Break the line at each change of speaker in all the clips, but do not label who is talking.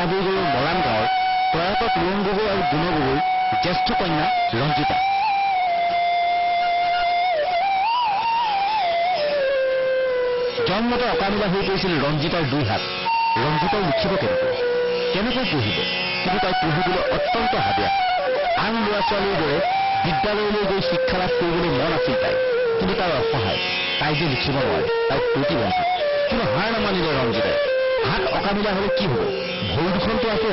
কাহবুগুৰু মৰাণ গাঁৱৰ প্ৰয়াত পুৰণ গগৈ আৰু গুণ গগৈৰ জ্যেষ্ঠ কন্যা ৰঞ্জিতা। জন্মতে অকামিলা হৈ পৰিছিল ৰঞ্জিতাৰ 2 হাত। ৰঞ্জিতাই লিখিব কেনেকৈ পঢ়িব, কিন্তু তাই পঢ়িবলৈ অত্যন্ত হাবিয়া। আন ল'ৰা ছোৱালীৰ দৰে বিদ্যালয়লৈ গৈ শিক্ষা লাভ কৰিবলৈ মন আছিল তাই, কিন্তু তাই অসহায়। তাই যে লিখিব নোৱাৰে, তাই প্ৰতিবন্ধী। কিন্তু হাৰ নামানিলে ৰঞ্জিতাই। হাত অকামিলা হলে কি হব, ভৰি দুখনটো আছে।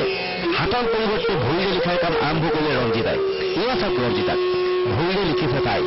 হাতৰ পৰিৱৰ্তে ভৰিৰে লিখাৰ কাম আৰম্ভ কৰিলে ৰঞ্জিতাই। এয়া চাওক ৰঞ্জিতাক, ভৰিৰে লিখিছে তাই।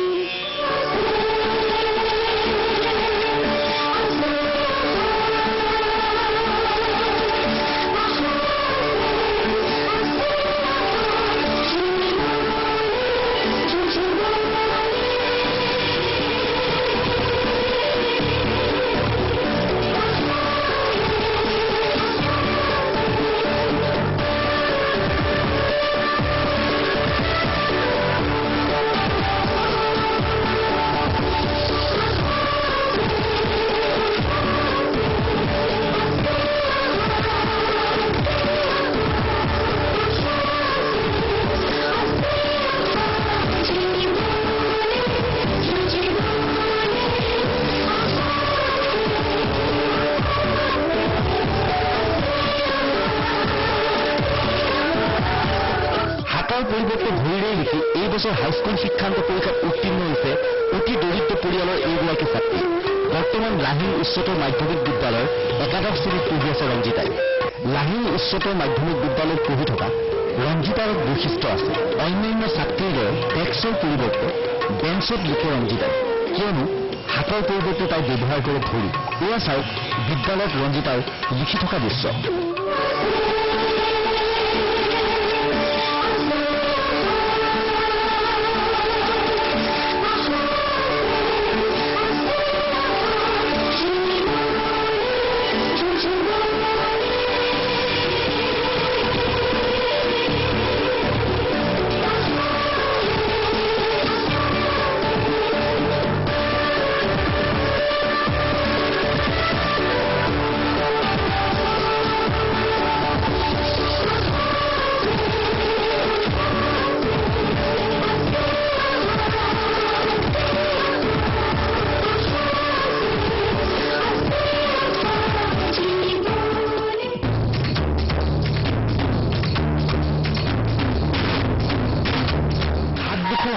পৰিৱৰ্তে ভৰিৰে লিখি এই বছৰ হাইস্কুল শিক্ষান্ত পৰীক্ষাত উত্তীৰ্ণ হৈছে অতি দৰিদ্ৰ পৰিয়ালৰ এইগৰাকী ছাত্ৰী। বৰ্তমান লাহিন উচ্চতৰ মাধ্যমিক বিদ্যালয়ৰ 11 শ্ৰেণীত পঢ়ি আছে ৰঞ্জিতাই। লাহিন উচ্চতৰ মাধ্যমিক বিদ্যালয়ত পঢ়ি থকা ৰঞ্জিতাৰ এক বৈশিষ্ট্য আছে। অন্যান্য ছাত্ৰীৰ দৰে ডেস্কৰ পৰিৱৰ্তে বেঞ্চত লিখে ৰঞ্জিতাই, কিয়নো হাতৰ পৰিৱৰ্তে তাই ব্যৱহাৰ কৰে ভৰি। এয়া চাওক বিদ্যালয়ত ৰঞ্জিতাই লিখি থকা দৃশ্য।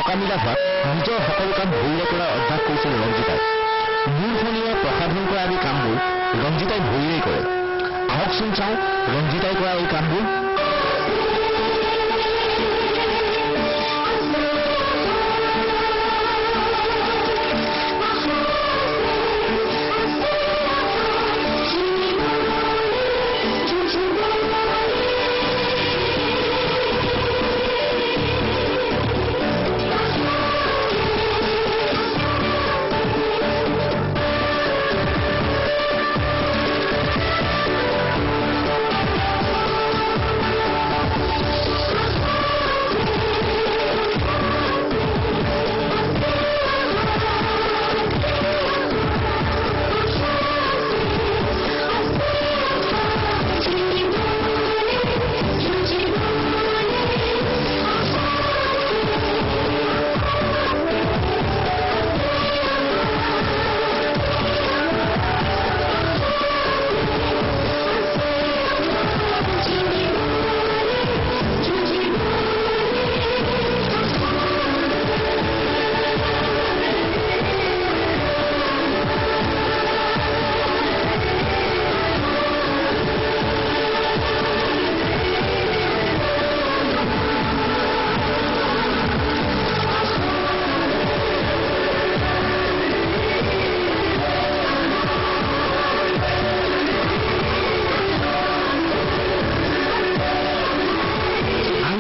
অকামিলা হোৱাত নিজৰ সকলো কাম ভৰিৰে কৰাৰ অভ্যাস কৰিছিল ৰঞ্জিতাই। মূৰখনীয়া প্ৰসাধন কৰা আদি কামবোৰ ৰঞ্জিতাই ভৰিৰেই কৰে। আহকচোন চাওঁ ৰঞ্জিতাই কৰা এই কামবোৰ।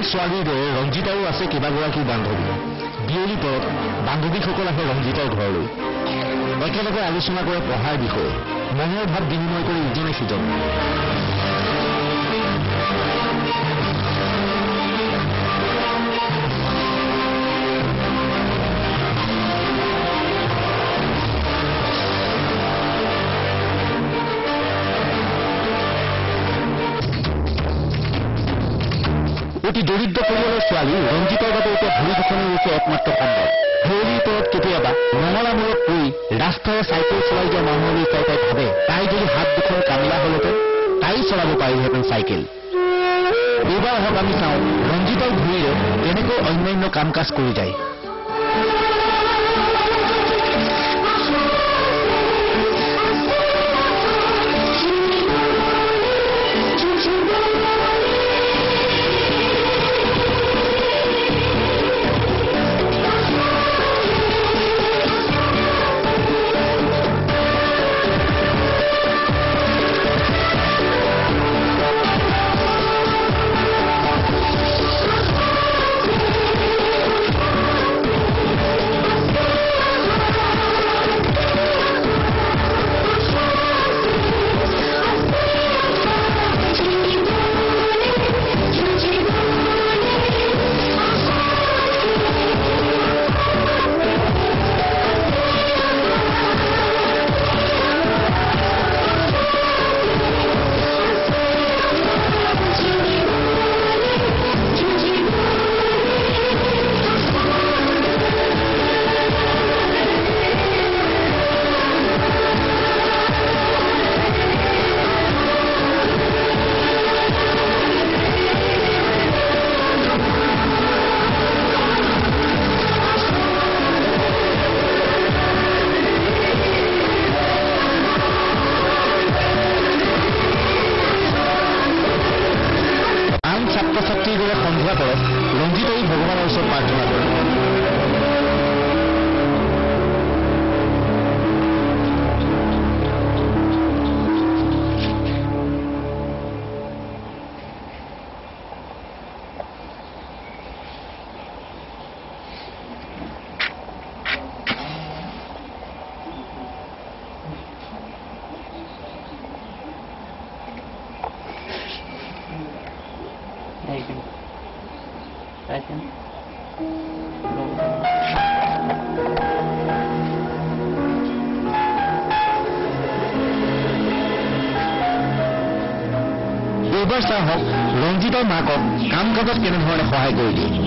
ছোৱালীৰ দৰে ৰঞ্জিতাৰো আছে কেইবাগৰাকী বান্ধৱী। বিয়লি পৰত বান্ধৱীসকল আহে ৰঞ্জিতাৰ ঘৰলৈ। একেলগে আলোচনা কৰে পঢ়াৰ বিষয়ে, মনৰ ভাৱ বিনিময় কৰি ইজনে সিজনে। অতি দৰিদ্ৰ পৰিয়ালৰ ছোৱালী ৰঞ্জিতাৰ বাবে এতিয়া ভৰি দুখনে হৈছে একমাত্ৰ সম্বল। ভৰিৰ ওপৰত কেতিয়াবা নঙলা মূৰত পৰি ৰাস্তাৰে চাইকেল চলাই যোৱা মানুহলৈ চাই তাই ভাবে, তাই যদি হাত দুখন কামিলা হলহেঁতেন তাই চলাব পাৰিলেহেঁতেন চাইকেল। এইবাৰ হওক আমি চাওঁ ৰঞ্জিতাৰ ভৰিৰে কেনেকৈ অন্যান্য কাম কাজ কৰি যায়। ছাত্ৰ-ছাত্ৰীৰ দৰে সন্ধিয়া পৰত ৰঞ্জিতাই ভগৱানৰ ওচৰত প্ৰাৰ্থনা কৰে। এইবাৰ চাওক ৰঞ্জিতাৰ মাকক কাম কাজত কেনেধৰণে সহায় কৰি দিয়ে।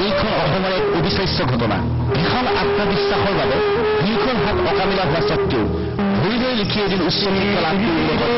এইখন অসমৰ এক অবিশ্বাস্য ঘটনা। ভীষণ আত্মবিশ্বাসৰ বাবে দুইখন হাত অকামিলা হোৱা স্বত্বেও ভৰি লৈ লিখি এদিন উচ্চ শিক্ষা লাভ কৰিবলৈ